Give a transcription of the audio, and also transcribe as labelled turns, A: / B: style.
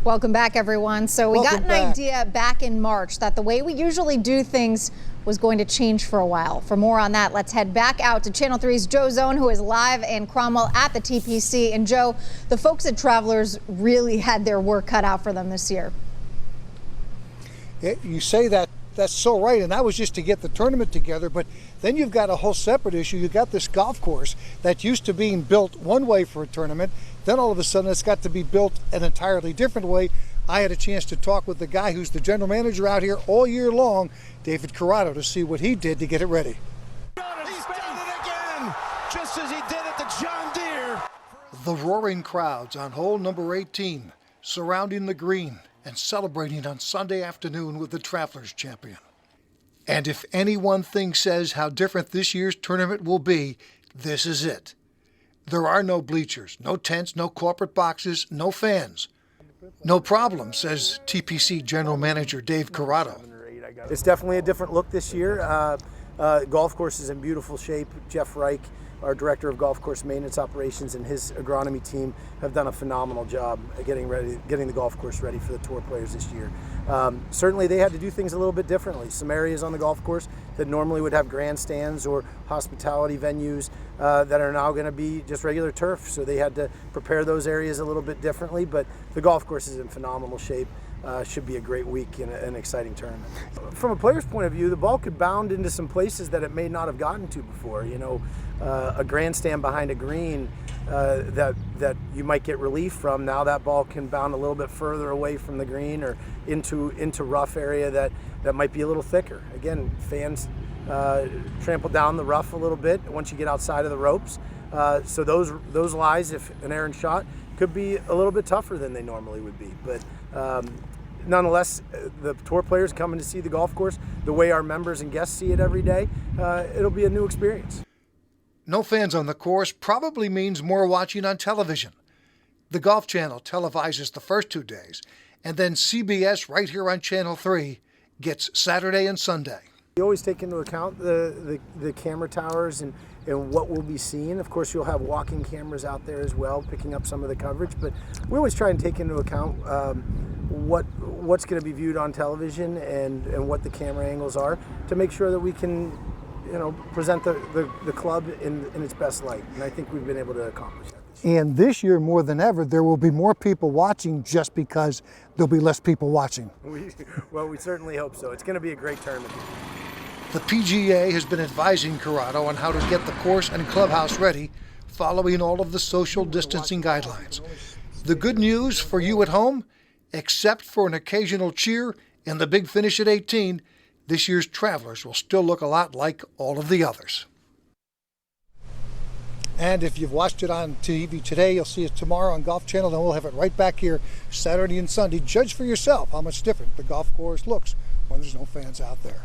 A: Welcome back, everyone. So we got an idea back in March that the way we usually do things was going to change for a while. For more on that, let's head back out to Channel 3's Joe Zone, who is live in Cromwell at the TPC. And Joe, the folks at Travelers really had their work cut out for them this year.
B: Yeah, you say that. That's so right, and that was just to get the tournament together, but then you've got a whole separate issue. You've got this golf course that used to being built one way for a tournament, then all of a sudden it's got to be built an entirely different way. I had a chance to talk with the guy who's the general manager out here all year long, David Corrado, to see what he did to get it ready.
C: He's done it again, just as he did at the John Deere.
B: The roaring crowds on hole number 18, surrounding the green and celebrating on Sunday afternoon with the Travelers champion. And if any one thing says how different this year's tournament will be, this is it. There are no bleachers, no tents, no corporate boxes, no fans. No problem, says TPC General Manager Dave Corrado.
D: It's definitely a different look this year. Golf course is in beautiful shape. Jeff Reich, our Director of Golf Course Maintenance Operations, and his agronomy team have done a phenomenal job getting the golf course ready for the tour players this year. Certainly they had to do things a little bit differently. Some areas on the golf course that normally would have grandstands or hospitality venues that are now going to be just regular turf. So they had to prepare those areas a little bit differently, but the golf course is in phenomenal shape. Should be a great week and an exciting tournament. From a player's point of view, the ball could bound into some places that it may not have gotten to before. You know, a grandstand behind a green that you might get relief from. Now that ball can bound a little bit further away from the green or into rough area that might be a little thicker. Again, fans trample down the rough a little bit once you get outside of the ropes. So those lies, if an errant shot, could be a little bit tougher than they normally would be. But nonetheless, the tour players coming to see the golf course the way our members and guests see it every day, it'll be a new experience.
B: No fans on the course probably means more watching on television. The Golf Channel televises the first 2 days, and then CBS right here on Channel 3 gets Saturday and Sunday.
D: You always take into account the camera towers and what we'll be seeing. Of course, you'll have walking cameras out there as well, picking up some of the coverage, but we always try and take into account what's going to be viewed on television and what the camera angles are to make sure that we can, present the club in its best light. And I think we've been able to accomplish that.
B: And this year, more than ever, there will be more people watching just because there'll be less people watching.
D: Well, we certainly hope so. It's going to be a great tournament.
B: The PGA has been advising Corrado on how to get the course and clubhouse ready, following all of the social distancing guidelines. The good news for you at home, except for an occasional cheer and the big finish at 18, this year's Travelers will still look a lot like all of the others. And if you've watched it on TV today, you'll see it tomorrow on Golf Channel, and we'll have it right back here Saturday and Sunday. Judge for yourself how much different the golf course looks when there's no fans out there.